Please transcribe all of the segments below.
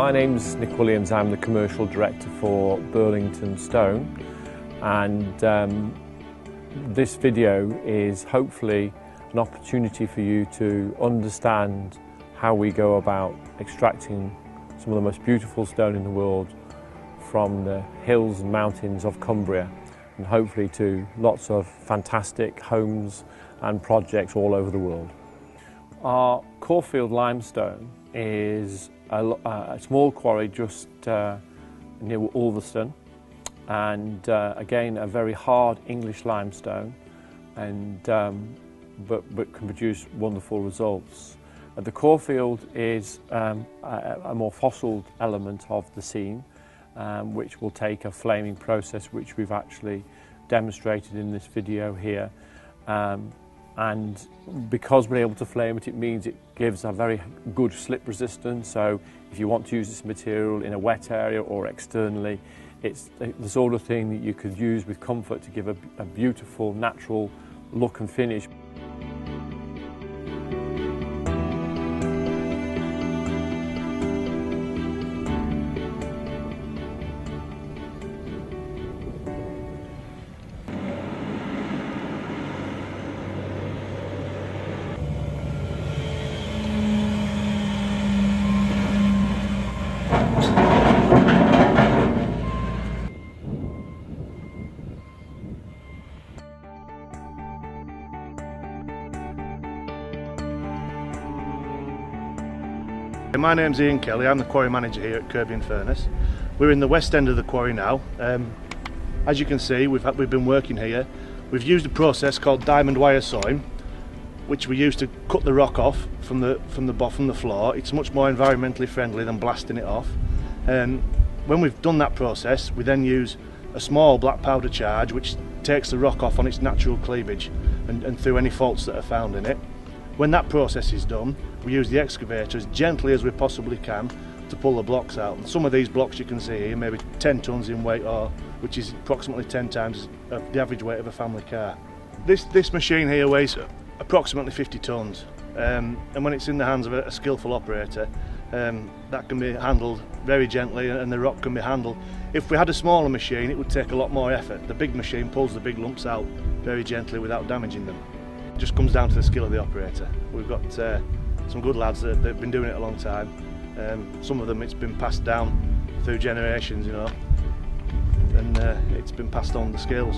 My name's Nick Williams. I'm the Commercial Director for Burlington Stone, and this video is hopefully an opportunity for you to understand how we go about extracting some of the most beautiful stone in the world from the hills and mountains of Cumbria, and hopefully to lots of fantastic homes and projects all over the world. Our Caulfield limestone is a small quarry just near Ulverston, and again a very hard English limestone, and but can produce wonderful results. The Caulfield is a more fossil element of the scene, which will take a flaming process which we've actually demonstrated in this video here. And because we're able to flame it, it means it gives a very good slip resistance. So if you want to use this material in a wet area or externally, it's the sort of thing that you could use with comfort to give a beautiful, natural look and finish. My name's Ian Kelly, I'm the quarry manager here at Kirby and Furnace. We're in the west end of the quarry now. As you can see, we've been working here. We've used a process called diamond wire sawing, which we use to cut the rock off from the floor. It's much more environmentally friendly than blasting it off. When we've done that process, we then use a small black powder charge which takes the rock off on its natural cleavage and through any faults that are found in it. When that process is done, we use the excavator as gently as we possibly can to pull the blocks out. And some of these blocks you can see here, maybe 10 tonnes in weight, which is approximately 10 times the average weight of a family car. This machine here weighs approximately 50 tonnes, and when it's in the hands of a skillful operator, that can be handled very gently, and the rock can be handled. If we had a smaller machine, it would take a lot more effort. The big machine pulls the big lumps out very gently without damaging them. It just comes down to the skill of the operator. We've got some good lads that have been doing it a long time. Some of them it's been passed down through generations, you know, and it's been passed on the skills.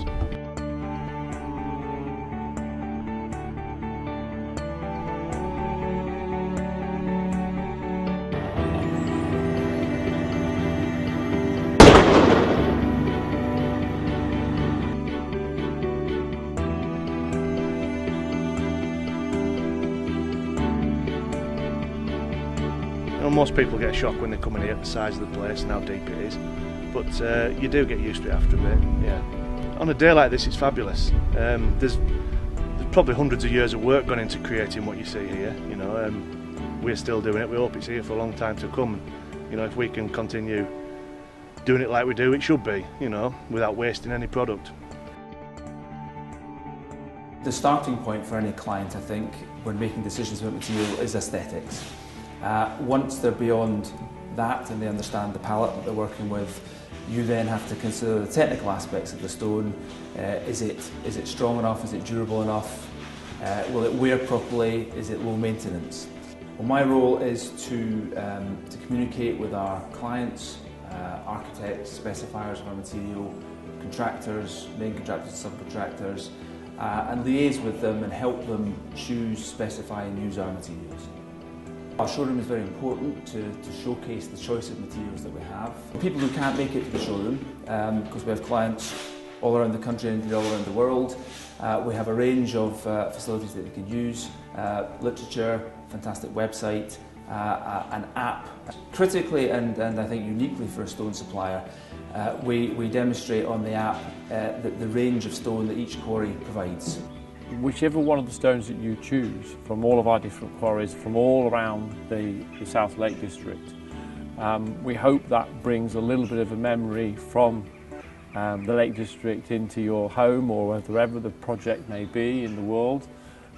Most people get a shock when they come in here at the size of the place and how deep it is, but you do get used to it after a bit. Yeah. On a day like this, it's fabulous. There's probably hundreds of years of work gone into creating what you see here. You know, we're still doing it. We hope it's here for a long time to come. You know, if we can continue doing it like we do, it should be. You know, without wasting any product. The starting point for any client, I think, when making decisions about material is aesthetics. Once they're beyond that and they understand the palette that they're working with, you then have to consider the technical aspects of the stone. Is it strong enough? Is it durable enough? Will it wear properly? Is it low maintenance? Well, my role is to communicate with our clients, architects, specifiers of our material, contractors, main contractors, subcontractors, and liaise with them and help them choose, specify and use our materials. Our showroom is very important to showcase the choice of materials that we have. For people who can't make it to the showroom, because we have clients all around the country and all around the world, we have a range of facilities that they can use, literature, fantastic website, an app. Critically and I think uniquely for a stone supplier, we demonstrate on the app the range of stone that each quarry provides. Whichever one of the stones that you choose from all of our different quarries from all around the South Lake District, we hope that brings a little bit of a memory from the Lake District into your home or wherever the project may be in the world.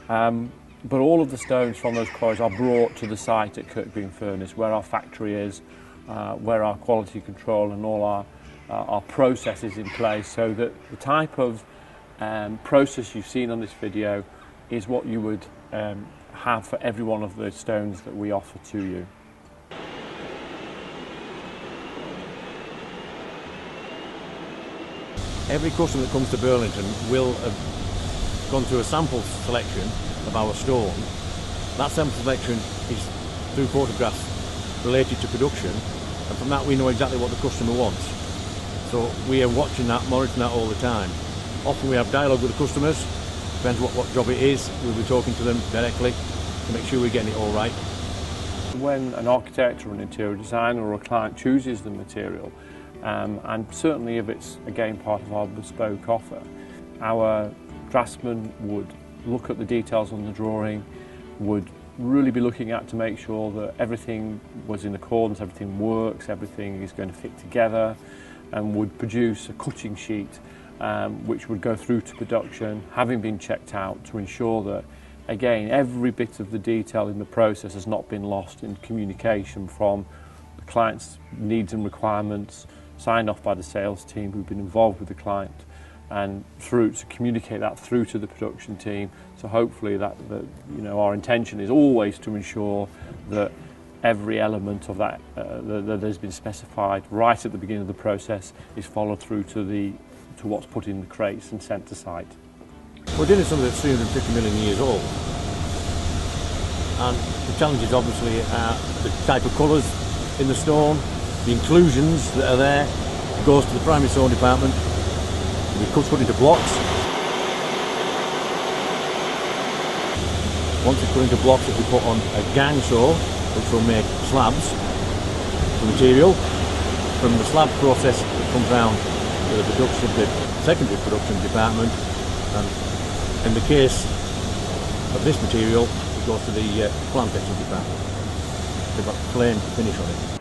But all of the stones from those quarries are brought to the site at Kirby and Furnace, where our factory is, where our quality control and all our processes in place, so that the type of process you've seen on this video is what you would have for every one of the stones that we offer to you. Every customer that comes to Burlington will have gone through a sample selection of our stone. That sample selection is through photographs related to production, and from that we know exactly what the customer wants. So we are watching that, monitoring that all the time. Often we have dialogue with the customers, depends what job it is, we'll be talking to them directly to make sure we're getting it all right. When an architect or an interior designer or a client chooses the material, and certainly if it's again part of our bespoke offer, our draftsman would look at the details on the drawing, would really be looking at to make sure that everything was in accordance, everything works, everything is going to fit together, and would produce a cutting sheet which would go through to production, having been checked out, to ensure that, again, every bit of the detail in the process has not been lost in communication from the client's needs and requirements, signed off by the sales team who've been involved with the client, and through to communicate that through to the production team. So hopefully our intention is always to ensure that every element of that that has been specified right at the beginning of the process is followed through to what's put in the crates and sent to site. We're dealing with something that's 350 million years old, and the challenges obviously are the type of colours in the stone, the inclusions that are there. It goes to the primary stone department, it will be cut into blocks. Once it's put into blocks, it will be put on a gang saw, which will make slabs of material. From the slab process, it comes down to the secondary production department, and in the case of this material, it goes to the plant etching department. They've got a plain finish on it.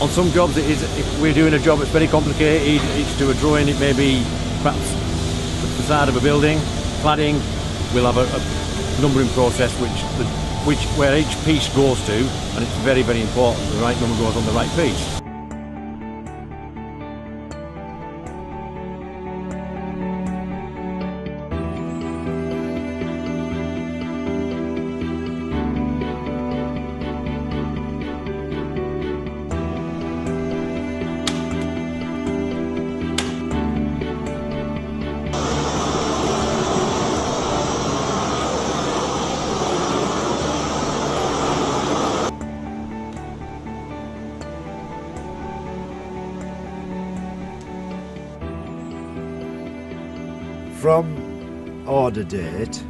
On some jobs, if we're doing a job that's very complicated, it's to a drawing, it may be perhaps the facade of a building, cladding. We'll have a numbering process where each piece goes to, and it's very, very important the right number goes on the right piece. From order date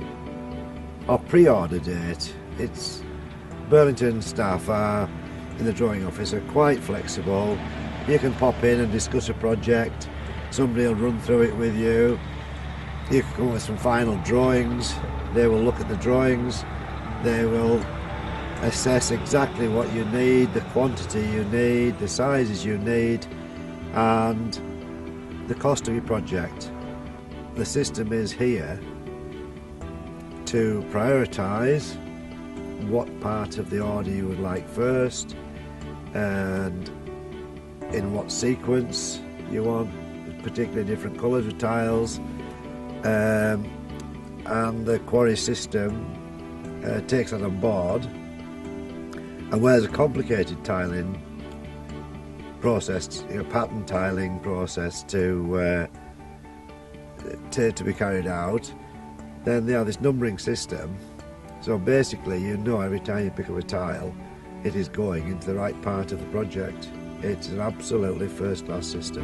or pre-order date, Burlington staff are in the drawing office are quite flexible. You can pop in and discuss a project, somebody will run through it with you. You can come up with some final drawings, they will look at the drawings, they will assess exactly what you need, the quantity you need, the sizes you need, and the cost of your project. The system is here to prioritise what part of the order you would like first and in what sequence you want particularly different colours of tiles, and the quarry system takes that on board, and where there's a complicated tiling process, pattern tiling process to be carried out, then they have this numbering system. So basically, every time you pick up a tile, it is going into the right part of the project. It's an absolutely first-class system.